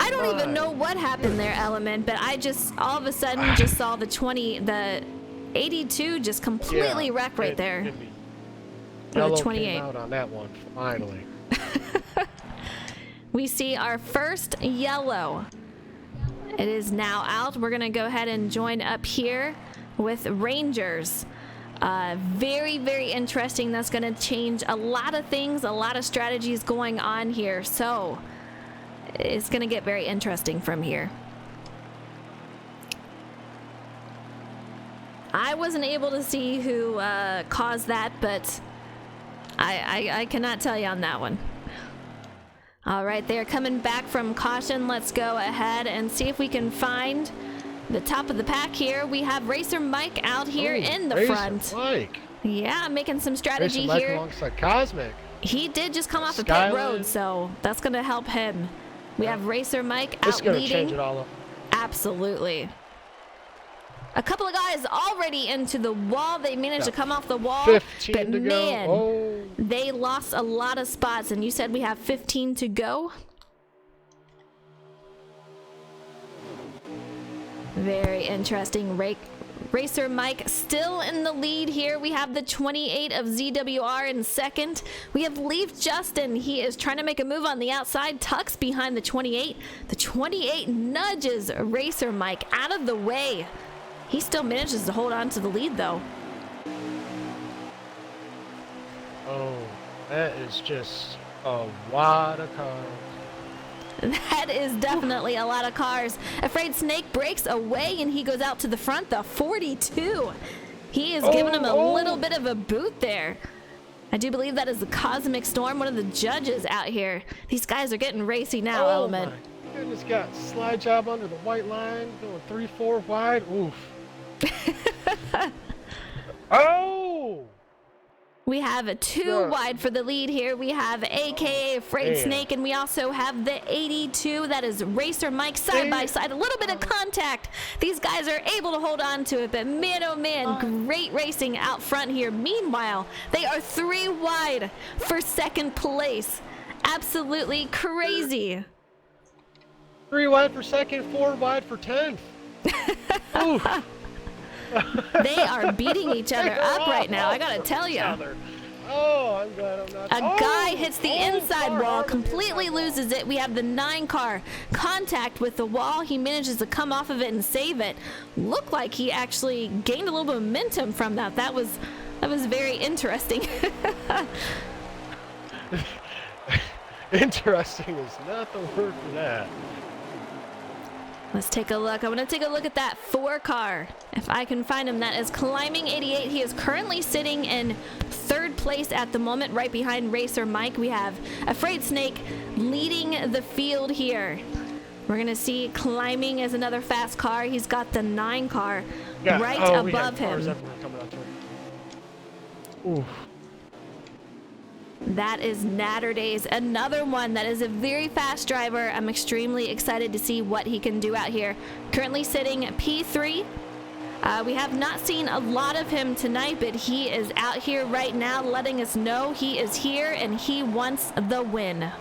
I don't even know what happened there, Element, but I just all of a sudden just saw the 82 just completely wreck right there. Yellow the 28 came out on that one finally. We see our first yellow. It is now out. We're gonna go ahead and join up here with Rangers. Very, very interesting. That's gonna change a lot of things, a lot of strategies going on here. So it's gonna get very interesting from here. I wasn't able to see who caused that, but I cannot tell you on that one. All right, they're coming back from caution. Let's go ahead and see if we can find the top of the pack here. We have Racer Mike out here in the front. Mike. Yeah, making some strategy Racer Mike here. Alongside Cosmic. He did just come off a pit road, so that's going to help him. We have Racer Mike out leading. It's going to change it all up. Absolutely. A couple of guys already into the wall. They managed to come off the wall. 15 but to man, go. they lost a lot of spots. And you said we have 15 to go? Very interesting. Racer Mike still in the lead here. We have the 28 of ZWR in second. We have Leaf Justin. He is trying to make a move on the outside. Tucks behind the 28. The 28 nudges Racer Mike out of the way. He still manages to hold on to the lead, though. Oh, that is just a wad of cars. That is definitely a lot of cars. Afraid Snake breaks away and he goes out to the front, the 42. He is giving him a little bit of a boot there. I do believe that is the Cosmic Storm, one of the judges out here. These guys are getting racy now, Element. My goodness, got slide job under the white line, going 3-4 wide. Oof. Oh! We have a 2 wide for the lead here. We have AKA Afraid Snake, and we also have the 82. That is Racer Mike side by side. A little bit of contact. These guys are able to hold on to it, but man, oh man, great racing out front here. Meanwhile, they are 3 wide for second place. Absolutely crazy. 3 wide for second, 4 wide for 10th. Oof. They are beating each other up right now, I gotta tell you. Oh, I'm glad I'm not. A guy hits the inside wall, completely loses it. We have the 9 car contact with the wall. He manages to come off of it and save it. Looked like he actually gained a little bit of momentum from that. That was very interesting. Interesting is not the word for that. Let's take a look. I want to take a look at that 4 car. If I can find him, that is Climbing 88. He is currently sitting in 3rd place at the moment, right behind Racer Mike. We have Afraid Snake leading the field here. We're going to see Climbing as another fast car. He's got the 9 car right above him. Oof. That is Natterdays, another one that is a very fast driver. I'm extremely excited to see what he can do out here. Currently sitting at P3. We have not seen a lot of him tonight, but he is out here right now letting us know he is here and he wants the win.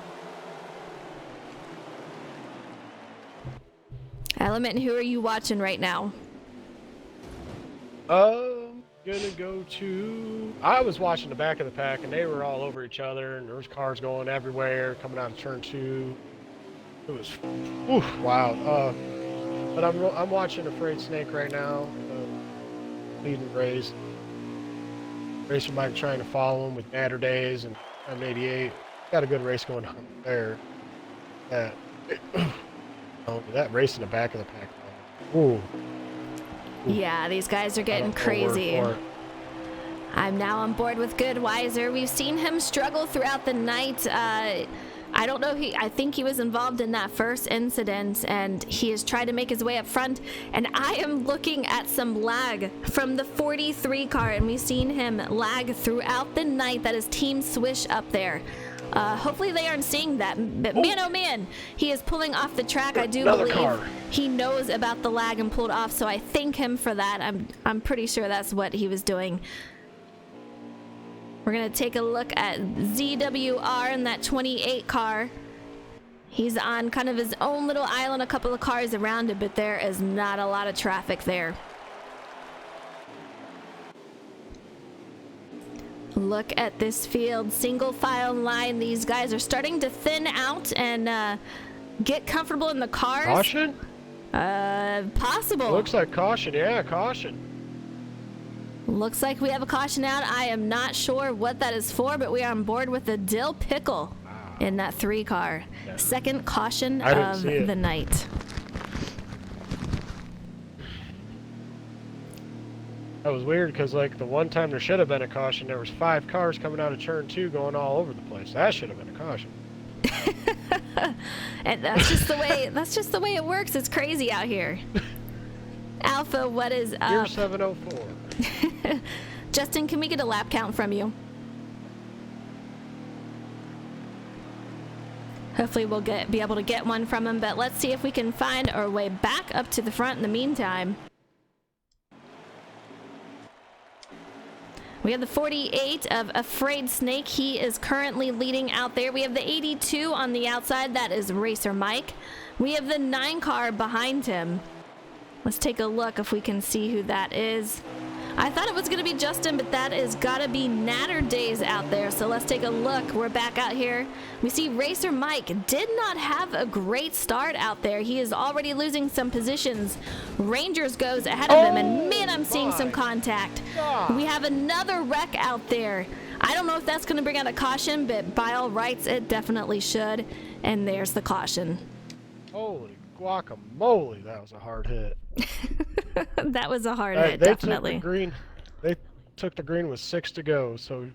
Element, who are you watching right now? Gonna go to. I was watching the back of the pack, and they were all over each other, and there was cars going everywhere, coming out of turn 2. It was, wow. But I'm watching Afraid Snake right now, leading the race. Racer Mike trying to follow him with Natterdays and I'm 88. Got a good race going on there. That race in the back of the pack. Ooh. Yeah, these guys are getting crazy. I'm now on board with Goodweiser. We've seen him struggle throughout the night. I don't know. I think he was involved in that first incident, and he has tried to make his way up front. And I am looking at some lag from the 43 car, and we've seen him lag throughout the night. That is Team Swish up there. Hopefully they aren't seeing that, but man, oh man, he is pulling off the track. I do believe he knows about the lag and pulled off, so I thank him for that. I'm pretty sure that's what he was doing. We're gonna take a look at ZWR in that 28 car. He's on kind of his own little island, a couple of cars around it, but there is not a lot of traffic there. Look at this field, single file line. These guys are starting to thin out and get comfortable in the cars. Caution? Possible. Looks like caution, yeah, caution. Looks like we have a caution out. I am not sure what that is for, but we are on board with the Dill Pickle in that 3 car. Yeah. Second caution of the night. That was weird because, like, the one time there should have been a caution, there was 5 cars coming out of turn 2 going all over the place. That should have been a caution. And that's just the way it works. It's crazy out here. Alpha, what is up? Year 704. Justin, can we get a lap count from you? Hopefully we'll be able to get one from him, but let's see if we can find our way back up to the front in the meantime. We have the 48 of Afraid Snake. He is currently leading out there. We have the 82 on the outside. That is Racer Mike. We have the 9 car behind him. Let's take a look if we can see who that is. I thought it was going to be Justin, but that is got to be Natterdays out there. So let's take a look. We're back out here. We see Racer Mike did not have a great start out there. He is already losing some positions. Rangers goes ahead of him, and man, I'm seeing some contact. We have another wreck out there. I don't know if that's going to bring out a caution, but by all rights, it definitely should. And there's the caution. Holy guacamole, that was a hard hit. That was a hard hit, definitely. They took the green with 6 to go, so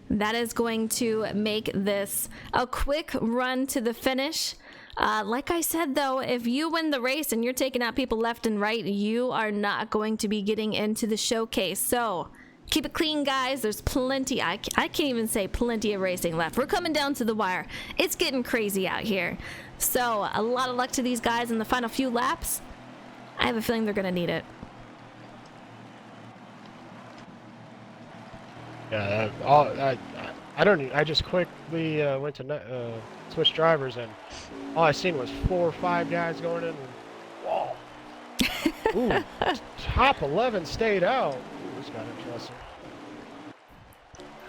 that is going to make this a quick run to the finish. Like I said, though, if you win the race and you're taking out people left and right, you are not going to be getting into the showcase. So keep it clean, guys. There's plenty. I can't even say plenty of racing left. We're coming down to the wire. It's getting crazy out here. So a lot of luck to these guys in the final few laps. I have a feeling they're going to need it. yeah. I just quickly went to switch drivers, and all I seen was 4 or 5 guys going in. And, whoa! Ooh, top 11 stayed out. Ooh, this got interesting.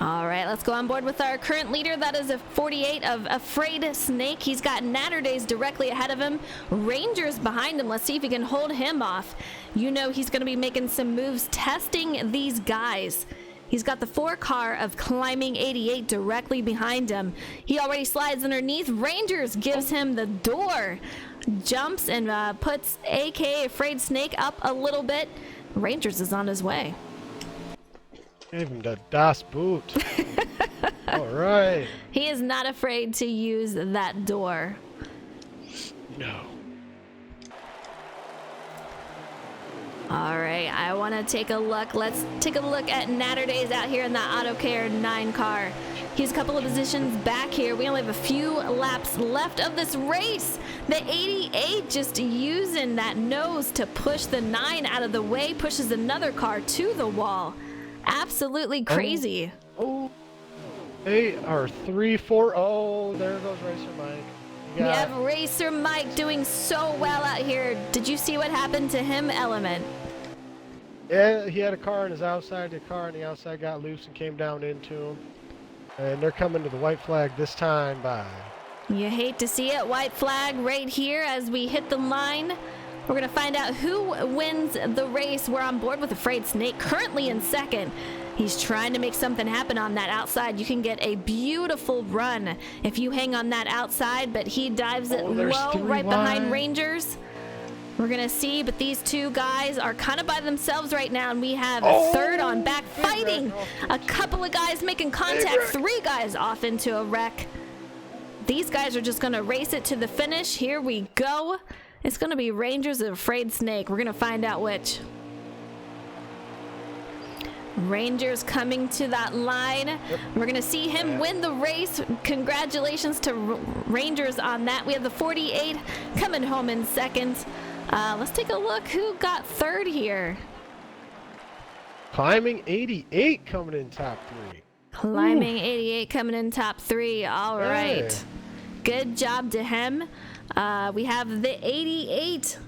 All right, let's go on board with our current leader. That is a 48 of Afraid Snake. He's got Natterdays directly ahead of him. Rangers behind him. Let's see if he can hold him off. You know he's going to be making some moves, testing these guys. He's got the 4 car of Climbing 88 directly behind him. He already slides underneath. Rangers gives him the door. Jumps and puts AKA Afraid Snake up a little bit. Rangers is on his way. Gave him the Das Boot. All right. He is not afraid to use that door. No. All right, I want to take a look. Let's take a look at Natterdays out here in the AutoCare 9 car. He's a couple of positions back here. We only have a few laps left of this race. The 88 just using that nose to push the 9 out of the way, pushes another car to the wall. Absolutely crazy. Oh, 8 or 3, 4. Oh, there goes Racer Mike. We have Racer Mike doing so well out here. Did you see what happened to him, Element? Yeah, he had a car on his outside. The car on the outside got loose and came down into him. And they're coming to the white flag this time by. You hate to see it. White flag right here as we hit the line. We're going to find out who wins the race. We're on board with Afraid Snake, currently in second. He's trying to make something happen on that outside. You can get a beautiful run if you hang on that outside, but he dives it low right behind Rangers. We're going to see, but these 2 guys are kind of by themselves right now, and we have a third on back fighting. A couple of guys making contact, 3 guys off into a wreck. These guys are just going to race it to the finish. Here we go. It's going to be Rangers and Afraid Snake. We're going to find out which. Rangers coming to that line. Yep. We're going to see him win the race. Congratulations to Rangers on that. We have the 48 coming home in second. Let's take a look who got third here. Climbing 88 coming in top 3. Climbing 88 coming in top 3. All right. Hey. Good job to him. We have the 88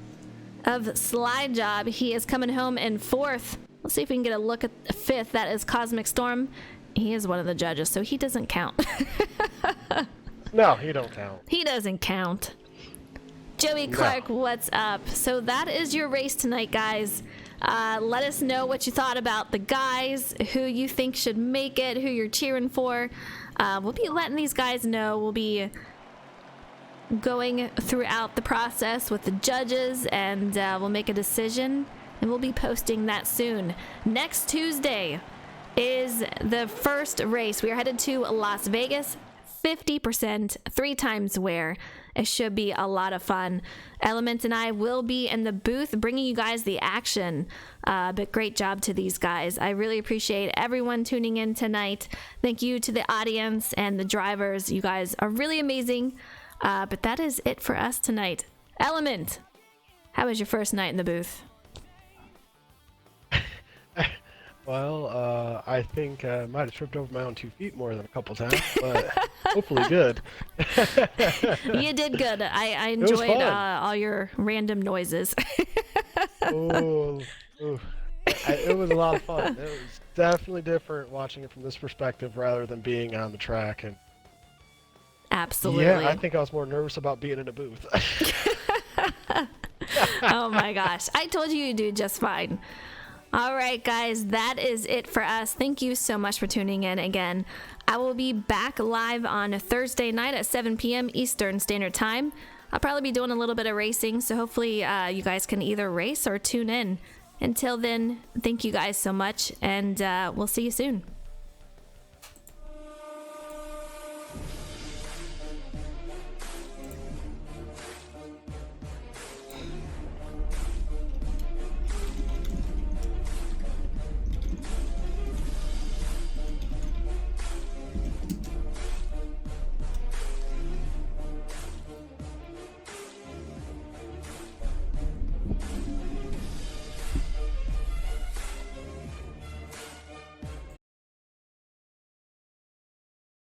of Slide Job. He is coming home in 4th. Let's see if we can get a look at 5th. That is Cosmic Storm. He is one of the judges, so he doesn't count. No, he don't count. He doesn't count. Joey Clark, what's up? So that is your race tonight, guys. Let us know what you thought about the guys, who you think should make it, who you're cheering for. We'll be letting these guys know. We'll be going throughout the process with the judges, and we'll make a decision, and we'll be posting that soon. Next Tuesday is the first race. We are headed to Las Vegas. 50%, 3 times wear. It should be a lot of fun. Element and I will be in the booth bringing you guys the action. But great job to these guys. I really appreciate everyone tuning in tonight. Thank you to the audience and the drivers. You guys are really amazing. But that is it for us tonight. Element, how was your first night in the booth? Well, I think I might have tripped over my own 2 feet more than a couple times, but hopefully good. You did good. I enjoyed all your random noises. It was a lot of fun. It was definitely different watching it from this perspective rather than being on the track. And absolutely. Yeah, I think I was more nervous about being in a booth. Oh my gosh. I told you you'd do just fine. All right, guys, that is it for us. Thank you so much for tuning in again. I will be back live on Thursday night at 7 p.m. Eastern Standard Time. I'll probably be doing a little bit of racing, so hopefully you guys can either race or tune in. Until then, thank you guys so much, and we'll see you soon.